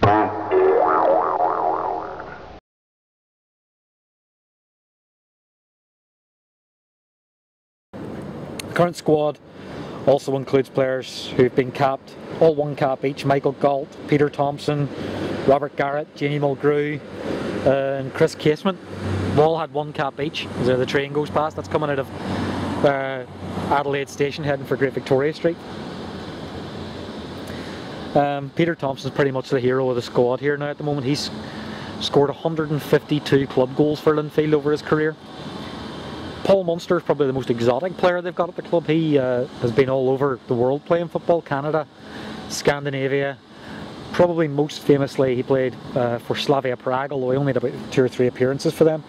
The current squad also includes players who've been capped, all one cap each: Michael Galt, Peter Thompson, Robert Garrett, Jamie Mulgrew, and Chris Casement. They've all had one cap each as the train goes past. That's coming out of Adelaide Station heading for Great Victoria Street. Peter Thompson's pretty much the hero of the squad here now at the moment. He's scored 152 club goals for Linfield over his career. Paul Munster is probably the most exotic player they've got at the club. He has been all over the world playing football: Canada, Scandinavia. Probably most famously he played for Slavia Prague, although he only had about 2 or 3 appearances for them.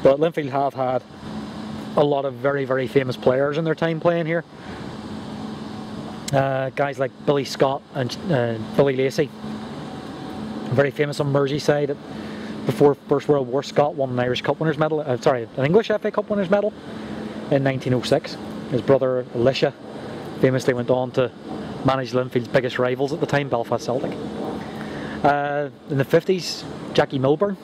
But Linfield have had a lot of very, very famous players in their time playing here. Guys like Billy Scott and Billy Lacey, very famous on Merseyside. Before First World War, Scott won an Irish Cup winners medal, an English FA Cup winners medal in 1906. His brother Elisha famously went on to manage Linfield's biggest rivals at the time, Belfast Celtic. In the 50s, Jackie Milburn,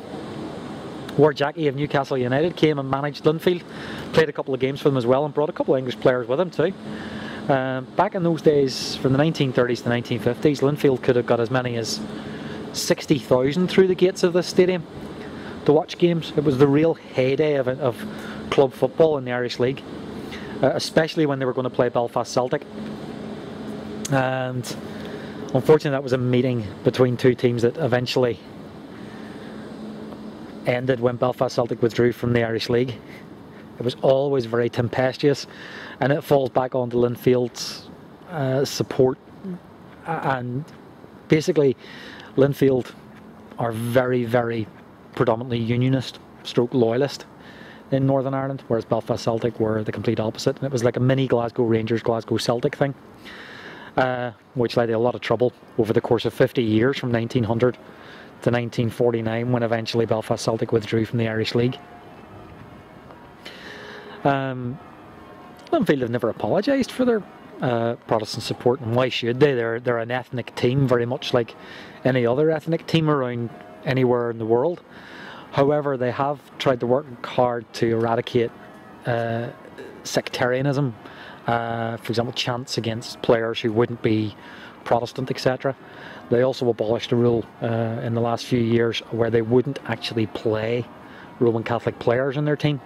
War Jackie of Newcastle United, came and managed Linfield, played a couple of games for them as well, and brought a couple of English players with him too. Back in those days, from the 1930s to 1950s, Linfield could have got as many as 60,000 through the gates of this stadium to watch games. It was the real heyday of club football in the Irish League, especially when they were going to play Belfast Celtic. And unfortunately that was a meeting between two teams that eventually ended when Belfast Celtic withdrew from the Irish League. It was always very tempestuous, and it falls back onto Linfield's support. And basically Linfield are very, very predominantly unionist stroke loyalist in Northern Ireland, whereas Belfast Celtic were the complete opposite. And it was like a mini Glasgow Rangers, Glasgow Celtic thing, which led to a lot of trouble over the course of 50 years, from 1900 to 1949, when eventually Belfast Celtic withdrew from the Irish League. Linfield have never apologised for their Protestant support, and why should they? They're an ethnic team, very much like any other ethnic team around anywhere in the world. However, they have tried to work hard to eradicate sectarianism, for example chants against players who wouldn't be Protestant, etc. They also abolished a rule in the last few years where they wouldn't actually play Roman Catholic players in their team.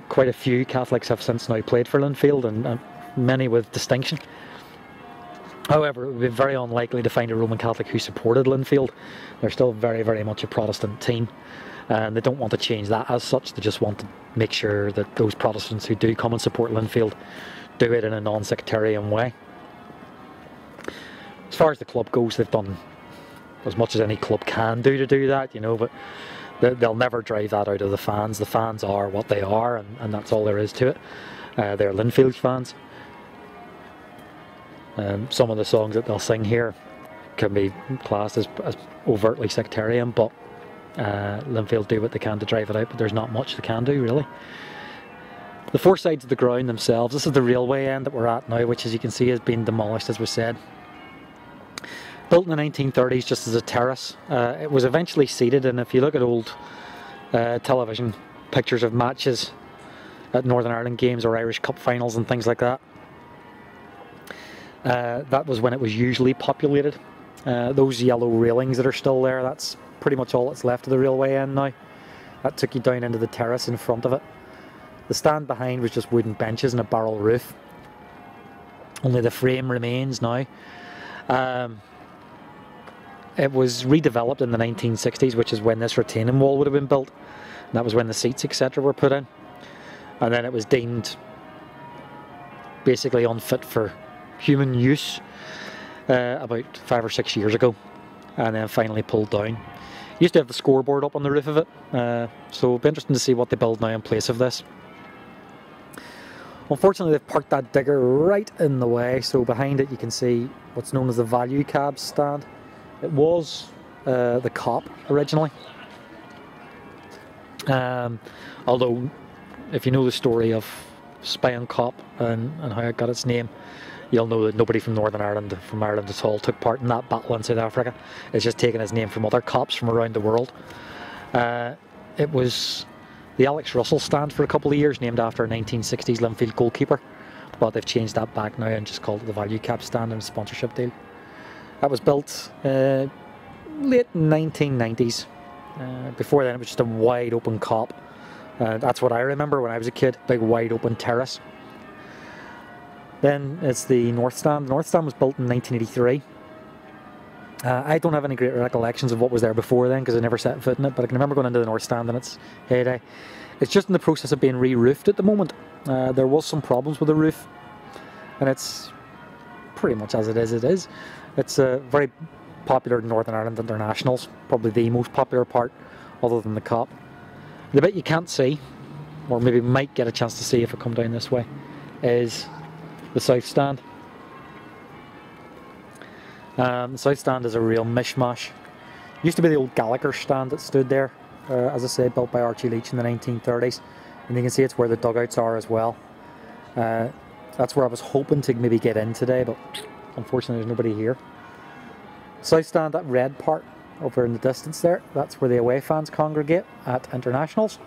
Quite a few Catholics have since now played for Linfield, and many with distinction. However, it would be very unlikely to find a Roman Catholic who supported Linfield. They're still very, very much a Protestant team, and they don't want to change that as such. They just want to make sure that those Protestants who do come and support Linfield do it in a non-sectarian way. As far as the club goes, they've done as much as any club can do to do that, you know, but they'll never drive that out of the fans. The fans are what they are, and that's all there is to it. They're Linfield fans. Some of the songs that they'll sing here can be classed as overtly sectarian, but Linfield do what they can to drive it out, but there's not much they can do, really. The 4 sides of the ground themselves, this is the railway end that we're at now, which, as you can see, has been demolished, as we said. Built in the 1930s just as a terrace. It was eventually seated, and if you look at old television pictures of matches at Northern Ireland games or Irish Cup finals and things like that, that was when it was usually populated. Those yellow railings that are still there, that's pretty much all that's left of the railway end now. That took you down into the terrace in front of it. The stand behind was just wooden benches and a barrel roof. Only the frame remains now. It was redeveloped in the 1960s, which is when this retaining wall would have been built. And that was when the seats, etc. were put in. And then it was deemed basically unfit for human use about 5 or 6 years ago, and then finally pulled down. Used to have the scoreboard up on the roof of it, so it'll be interesting to see what they build now in place of this. Unfortunately, they've parked that digger right in the way, so behind it you can see what's known as the value cab stand. It was the Cop originally, although if you know the story of Spy and Cop and how it got its name, you'll know that nobody from Northern Ireland, from Ireland at all, took part in that battle in South Africa. It's just taken its name from other cops from around the world. It was the Alex Russell stand for a couple of years, named after a 1960s Linfield goalkeeper, but they've changed that back now and just called it the Value Cap stand and a sponsorship deal. That was built late 1990s. Before then it was just a wide open cop. That's what I remember when I was a kid, big wide open terrace. Then it's the North Stand. The North Stand was built in 1983. I don't have any great recollections of what was there before then because I never set foot in it, but I can remember going into the North Stand in its heyday. It's just in the process of being re-roofed at the moment. There was some problems with the roof, and it's pretty much as it is, it is. It's very popular in Northern Ireland internationals, probably the most popular part other than the Cop. The bit you can't see, or maybe might get a chance to see if I come down this way, is the South Stand. The South Stand is a real mishmash. Used to be the old Gallagher stand that stood there, as I say, built by Archie Leach in the 1930s. And you can see it's where the dugouts are as well. That's where I was hoping to maybe get in today, but unfortunately there's nobody here. South Stand, that red part over in the distance there, that's where the away fans congregate at internationals.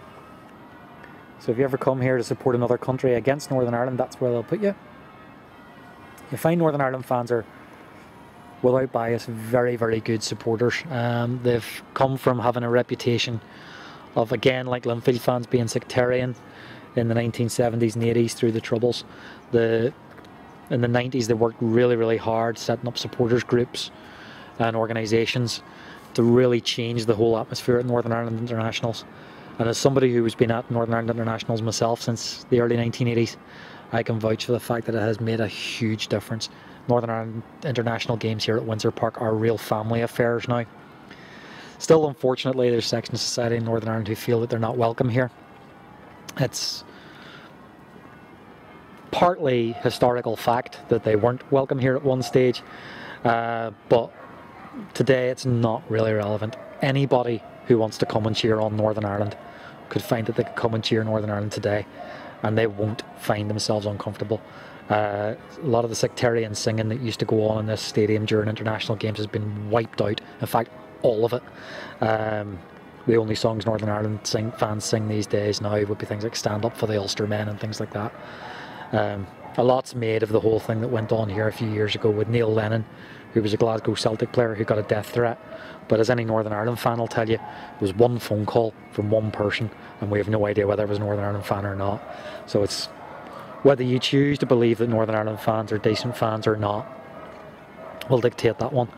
So if you ever come here to support another country against Northern Ireland, that's where they'll put you. You find Northern Ireland fans are, without bias, very, very good supporters. They've come from having a reputation of, again, like Linfield fans, being sectarian in the 1970s and 80s through the Troubles. In the 90s they worked really, really hard setting up supporters groups and organisations to really change the whole atmosphere at Northern Ireland internationals. And as somebody who has been at Northern Ireland internationals myself since the early 1980s, I can vouch for the fact that it has made a huge difference. Northern Ireland international games here at Windsor Park are real family affairs now. Still, unfortunately, there's sections of society in Northern Ireland who feel that they're not welcome here. It's partly historical fact that they weren't welcome here at one stage, but today it's not really relevant. Anybody who wants to come and cheer on Northern Ireland could find that they could come and cheer Northern Ireland today, and they won't find themselves uncomfortable. A lot of the sectarian singing that used to go on in this stadium during international games has been wiped out. In fact, all of it. The only songs Northern Ireland fans sing these days now would be things like Stand Up for the Ulster Men and things like that. A lot's made of the whole thing that went on here a few years ago with Neil Lennon, who was a Glasgow Celtic player who got a death threat. But as any Northern Ireland fan will tell you, it was one phone call from one person, and we have no idea whether it was a Northern Ireland fan or not. So it's whether you choose to believe that Northern Ireland fans are decent fans or not will dictate that one.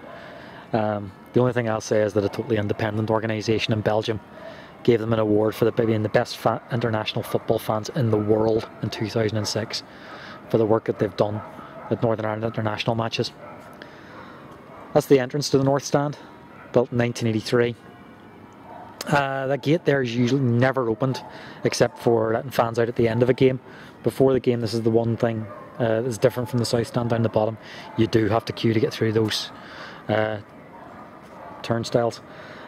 The only thing I'll say is that a totally independent organisation in Belgium gave them an award for being the best international football fans in the world in 2006 for the work that they've done at Northern Ireland international matches. That's the entrance to the North Stand, built in 1983. That gate there is usually never opened except for letting fans out at the end of a game. Before the game, this is the one thing that's different from the South Stand down the bottom. You do have to queue to get through those turnstiles.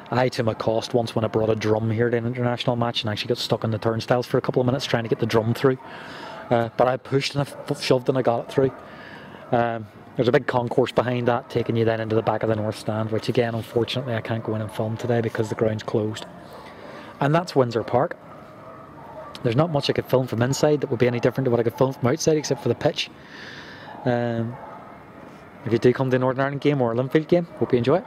I, to my cost, once when I brought a drum here to an international match and actually got stuck on the turnstiles for a couple of minutes trying to get the drum through. But I pushed and I shoved and I got it through. There's a big concourse behind that taking you then into the back of the North Stand, which again, unfortunately, I can't go in and film today because the ground's closed. And that's Windsor Park. There's not much I could film from inside that would be any different to what I could film from outside except for the pitch. If you do come to a Northern Ireland game or a Linfield game, hope you enjoy it.